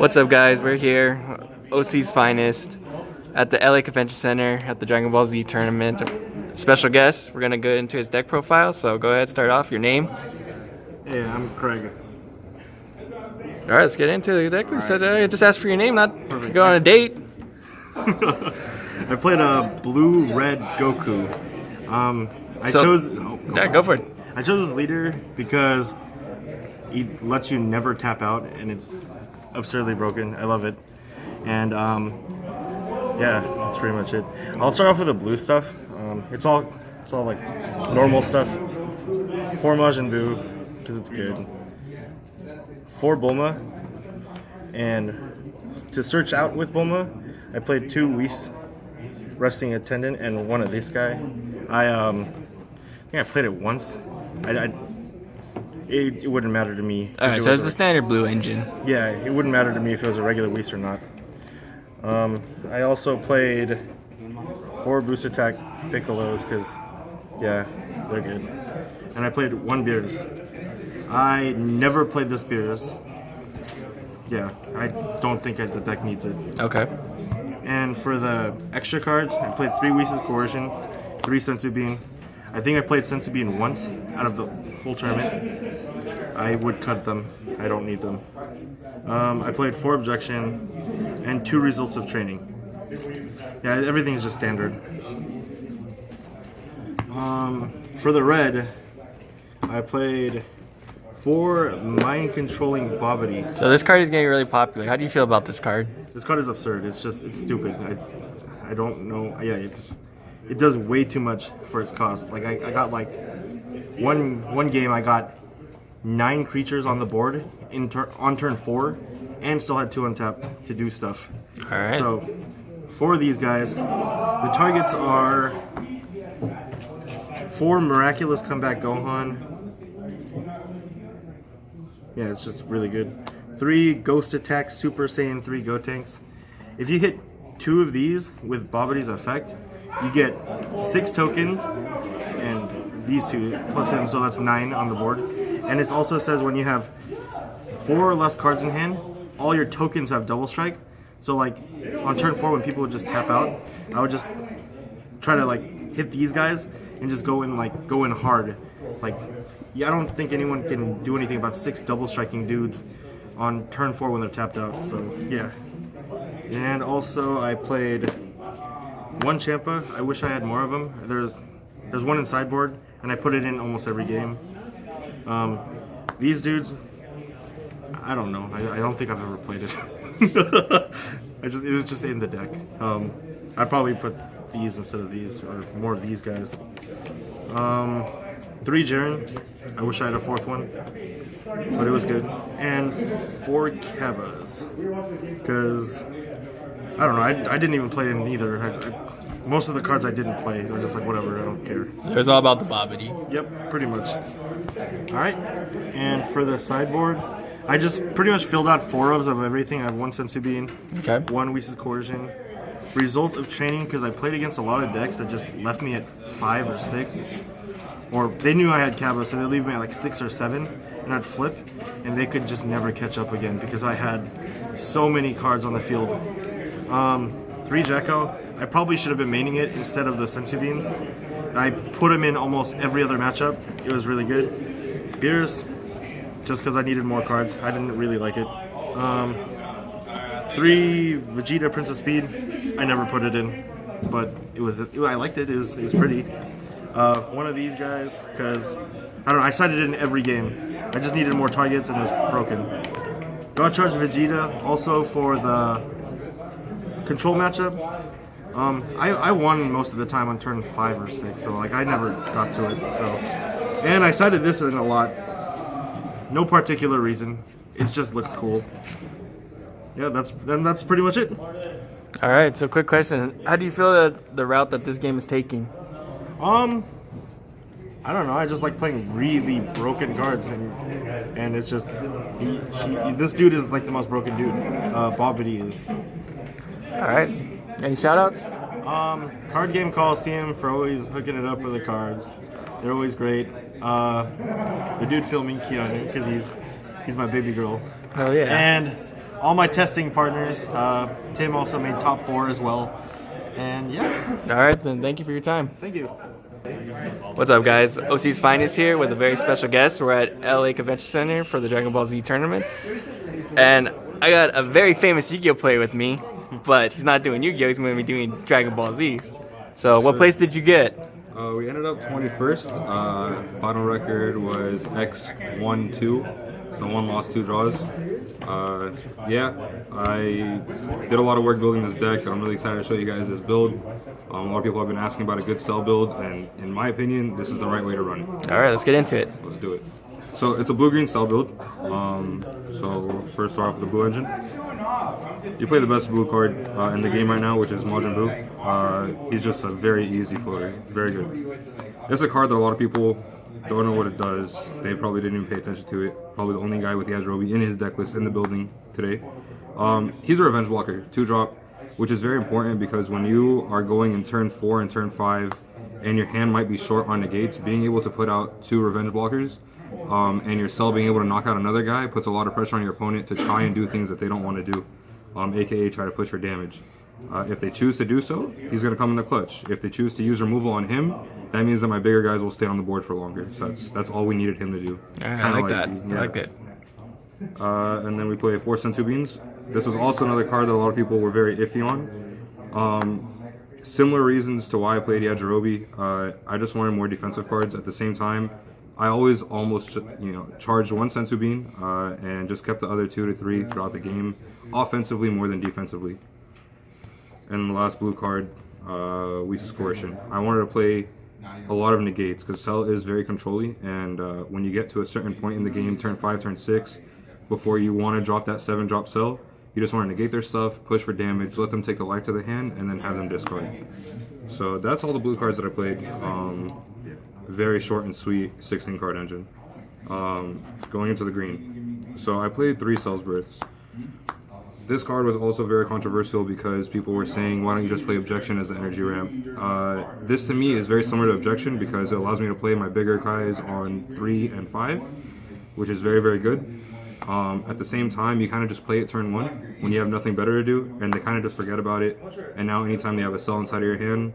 What's up, guys? We're here, OC's finest, at the LA Convention Center at the Dragon Ball Z tournament. Special guest, we're gonna go into his deck profile, so go ahead, start off. Your name? Hey, I'm Craig. All right, let's get into the deck. Right. Just ask for your name, not Perfect. go on a date. I played a blue-red Goku. Go for it. I chose this leader because he lets you never tap out, and it's absurdly broken. I love it. And yeah, that's pretty much it. I'll start off with the blue stuff. It's all like normal stuff. 4 Majin Buu because it's good. 4 Bulma, and to search out with Bulma, I played 2 Whis Resting Attendant and 1 of this guy. I think I played it once. It wouldn't matter to me. Alright, so it's the standard blue engine. Yeah, it wouldn't matter to me if it was a regular Whis or not. I also played 4 Boost Attack Piccolos because, yeah, they're good. And I played 1 Beerus. I never played this Beerus. Yeah, I don't think the deck needs it. Okay. And for the extra cards, I played 3 Whis' Coercion, 3 Sensu Bean. I think I played Sensu Bean once out of the whole tournament. I would cut them. I don't need them. I played 4 Objection and 2 Results of Training. Yeah, everything's just standard. For the red, I played 4 Mind Controlling Bobbity. So this card is getting really popular. How do you feel about this card? This card is absurd. It's stupid. I don't know. Yeah, it does way too much for its cost. Like I got like one game I got 9 creatures on the board on turn 4, and still had 2 untapped to do stuff. All right. So for these guys, the targets are 4 Miraculous Comeback Gohan. Yeah, it's just really good. 3 Ghost Attack Super Saiyan 3 Gotenks. If you hit 2 of these with Bobbity's effect, you get 6 tokens, and these 2 plus him, so that's 9 on the board. And it also says when you have 4 or less cards in hand, all your tokens have double strike. So like on turn 4 when people would just tap out, I would just try to like hit these guys and just go in hard. Like, yeah, I don't think anyone can do anything about 6 double striking dudes on turn 4 when they're tapped out. So yeah. And also I played 1 Champa. I wish I had more of them. There's 1 in sideboard, and I put it in almost every game. These dudes, I don't know. I don't think I've ever played it. It was just in the deck. I'd probably put these instead of these, or more of these guys. 3 Jaren. I wish I had a 4th one, but it was good. And 4 Cabas, because I don't know. I didn't even play them either. Most of the cards I didn't play. I was just like, whatever. I don't care. It was all about the Bobbity. Yep, pretty much. All right. And for the sideboard, I just pretty much filled out 4 of everything. I have 1 Sensu Bean, Okay. 1 Whis' Coercion, Result of Training, because I played against a lot of decks that just left me at 5 or 6. Or they knew I had Kaba, so they'd leave me at like 6 or 7, and I'd flip, and they could just never catch up again because I had so many cards on the field. 3 Jekko. I probably should have been maining it instead of the Sensu Beans. I put him in almost every other matchup. It was really good. Beerus, just because I needed more cards. I didn't really like it. 3 Vegeta Princess Speed. I never put it in, but I liked it. It was pretty. 1 of these guys, because I don't know. I sided it in every game. I just needed more targets, and it was broken. God Charge Vegeta also for the control matchup. I won most of the time on turn 5 or 6, so like I never got to it. So, and I sided this in a lot. No particular reason. It just looks cool. Yeah, that's pretty much it. All right. So, quick question: how do you feel that the route that this game is taking? I don't know. I just like playing really broken cards, and it's just this dude is like the most broken dude. Bobbity is. All right. Any shout-outs? Card Game Coliseum for always hooking it up with the cards. They're always great. The dude filming Keanu because he's my baby girl. Oh yeah. And all my testing partners. Tim also made top 4 as well. And yeah. All right, then thank you for your time. Thank you. What's up, guys? OC's Finest here with a very special guest. We're at LA Convention Center for the Dragon Ball Z tournament. And I got a very famous Yu-Gi-Oh player with me, but he's not doing Yu-Gi-Oh, he's going to be doing Dragon Ball Z. So what place did you get? We ended up 21st. Final record was X1-2, so 1 loss, 2 draws. Yeah, I did a lot of work building this deck. I'm really excited to show you guys this build. A lot of people have been asking about a good cell build, and in my opinion, this is the right way to run it. All right, let's get into it. Let's do it. So it's a blue-green cell build. So first start off with the blue engine. You play the best blue card in the game right now, which is Majin Buu. He's just a very easy floater, very good. It's a card that a lot of people don't know what it does. They probably didn't even pay attention to it. Probably the only guy with Yajirobe in his deck list in the building today. He's a revenge blocker, 2-drop, which is very important because when you are going in turn 4 and turn 5 and your hand might be short on negates, being able to put out 2 revenge blockers and your cell being able to knock out another guy puts a lot of pressure on your opponent to try and do things that they don't want to do, aka try to push for damage. If they choose to do so, he's going to come in the clutch. If they choose to use removal on him, that means that my bigger guys will stay on the board for longer. So that's all we needed him to do. I like that. Yeah. I like it. And then we play 4 Senzu Beans. This was also another card that a lot of people were very iffy on. Similar reasons to why I played Yajirobe. I just wanted more defensive cards. At the same time, I always almost charged 1 Senzu Bean and just kept the other 2 to 3 throughout the game, offensively more than defensively. And the last blue card, Whis Coercion. I wanted to play a lot of negates because Cell is very controlly, and when you get to a certain point in the game, turn 5, turn 6, before you want to drop that 7-drop Cell, you just want to negate their stuff, push for damage, let them take the life to the hand, and then have them discard. So that's all the blue cards that I played. Very short and sweet 16 card engine. Going into the green. So I played 3 Cell's Births. This card was also very controversial because people were saying, why don't you just play Objection as the energy ramp? This to me is very similar to Objection because it allows me to play my bigger guys on 3 and 5, which is very, very good. At the same time, you kind of just play it turn 1 when you have nothing better to do, and they kind of just forget about it. And now anytime they have a Cell inside of your hand,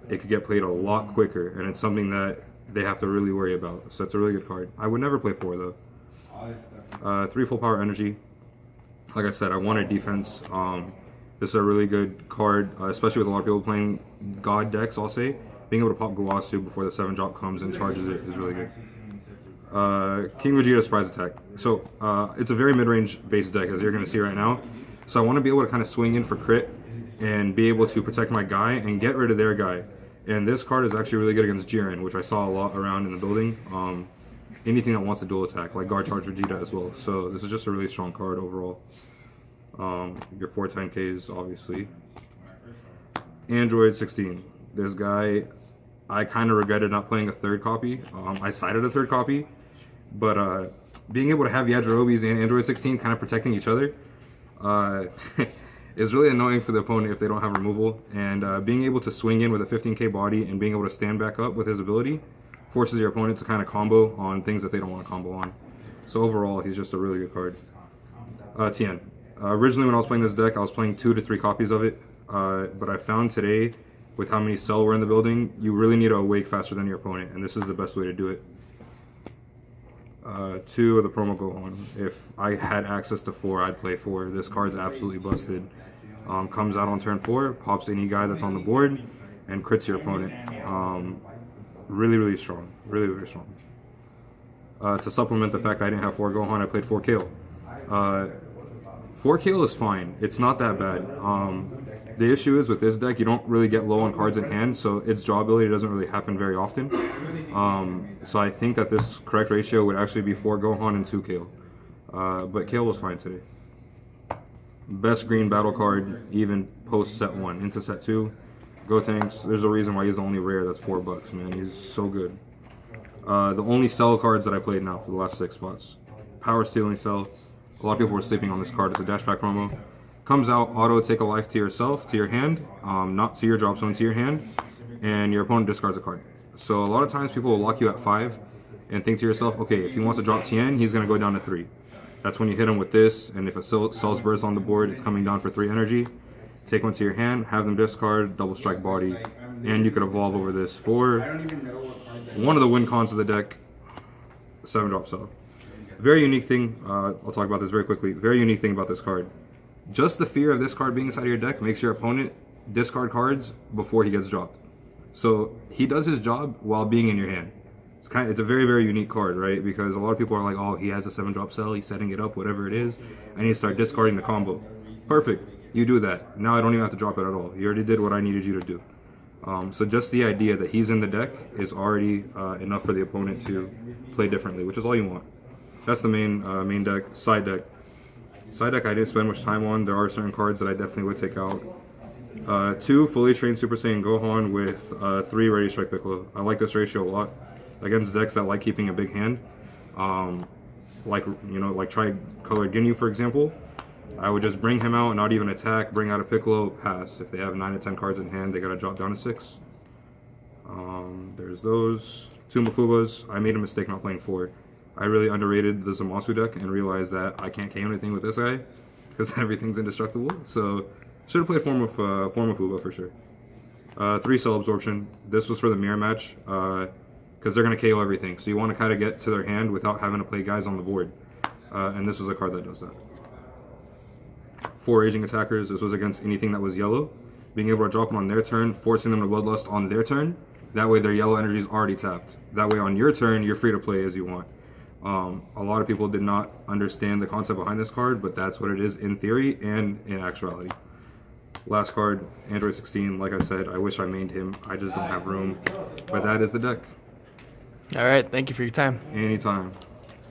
it could get played a lot quicker, and it's something that they have to really worry about. So it's a really good card. I would never play 4 though. 3 full power energy. Like I said, I wanted defense. This is a really good card, especially with a lot of people playing God decks, I'll say. Being able to pop Guasu before the 7-drop comes and charges it is really good. King Vegeta Surprise Attack. So it's a very mid-range base deck, as you're going to see right now. So I want to be able to kind of swing in for crit and be able to protect my guy and get rid of their guy. And this card is actually really good against Jiren, which I saw a lot around in the building. Anything that wants to dual attack, like Guard Charge Vegeta as well. So this is just a really strong card overall. Your 410Ks, obviously. Android 16. This guy, I kind of regretted not playing a 3rd copy. I sided a 3rd copy, but being able to have Yajirobes and Android 16 kind of protecting each other is really annoying for the opponent if they don't have removal. And being able to swing in with a 15k body and being able to stand back up with his ability forces your opponent to kind of combo on things that they don't want to combo on. So overall, he's just a really good card. Tien. Originally when I was playing this deck, I was playing 2 to 3 copies of it, but I found today, with how many Cell were in the building, you really need to awake faster than your opponent, and this is the best way to do it. 2 of the promo Gohan. If I had access to 4, I'd play 4. This card's absolutely busted. Comes out on turn 4, pops any guy that's on the board, and crits your opponent. Really, really strong. Really, really strong. To supplement the fact I didn't have 4 Gohan, I played 4 Kale. 4 Kale is fine. It's not that bad. The issue is with this deck, you don't really get low on cards in hand, so its draw ability doesn't really happen very often. So I think that this correct ratio would actually be 4 Gohan and 2 Kale. But Kale was fine today. Best green battle card, even post set 1. Into set 2, Gotenks. There's a reason why he's the only rare that's $4, man. He's so good. The only Cell cards that I played now for the last 6 spots. Power Stealing Cell. A lot of people were sleeping on this card. It's a dash back promo. Comes out, auto take a life to yourself, to your hand, not to your drop zone, to your hand, and your opponent discards a card. So a lot of times people will lock you at 5 and think to yourself, okay, if he wants to drop Tien, he's going to go down to 3. That's when you hit him with this, and if it sells burst on the board, it's coming down for 3 energy. Take one to your hand, have them discard, double strike body, and you could evolve over this for one of the win cons of the deck, 7-drop cell. Very unique thing, I'll talk about this very quickly, very unique thing about this card. Just the fear of this card being inside of your deck makes your opponent discard cards before he gets dropped. So he does his job while being in your hand. It's a very, very unique card, right? Because a lot of people are like, oh, he has a 7-drop cell, he's setting it up, whatever it is, and you start discarding the combo. Perfect. You do that. Now I don't even have to drop it at all. You already did what I needed you to do. So just the idea that he's in the deck is already enough for the opponent to play differently, which is all you want. That's the main deck. Side deck. Side deck I didn't spend much time on. There are certain cards that I definitely would take out. 2 fully trained Super Saiyan Gohan with 3 Ready Strike Piccolo. I like this ratio a lot against decks that like keeping a big hand. Like Tri-Colored Ginyu, for example. I would just bring him out and not even attack, bring out a Piccolo, pass. If they have 9 to 10 cards in hand, they gotta drop down to 6. There's those. 2 Mafubas. I made a mistake not playing 4. I really underrated the Zamasu deck and realized that I can't KO anything with this guy because everything's indestructible. So should have played Form of Fuba for sure. 3 Cell Absorption. This was for the mirror match because they're gonna KO everything. So you want to kind of get to their hand without having to play guys on the board. And this was a card that does that. 4 Aging Attackers. This was against anything that was yellow. Being able to drop them on their turn, forcing them to Bloodlust on their turn. That way their yellow energy is already tapped. That way on your turn, you're free to play as you want. A lot of people did not understand the concept behind this card, but that's what it is in theory and in actuality. Last card, Android 16. Like I said, I wish I mained him. I just don't have room. But that is the deck. All right, thank you for your time. Anytime.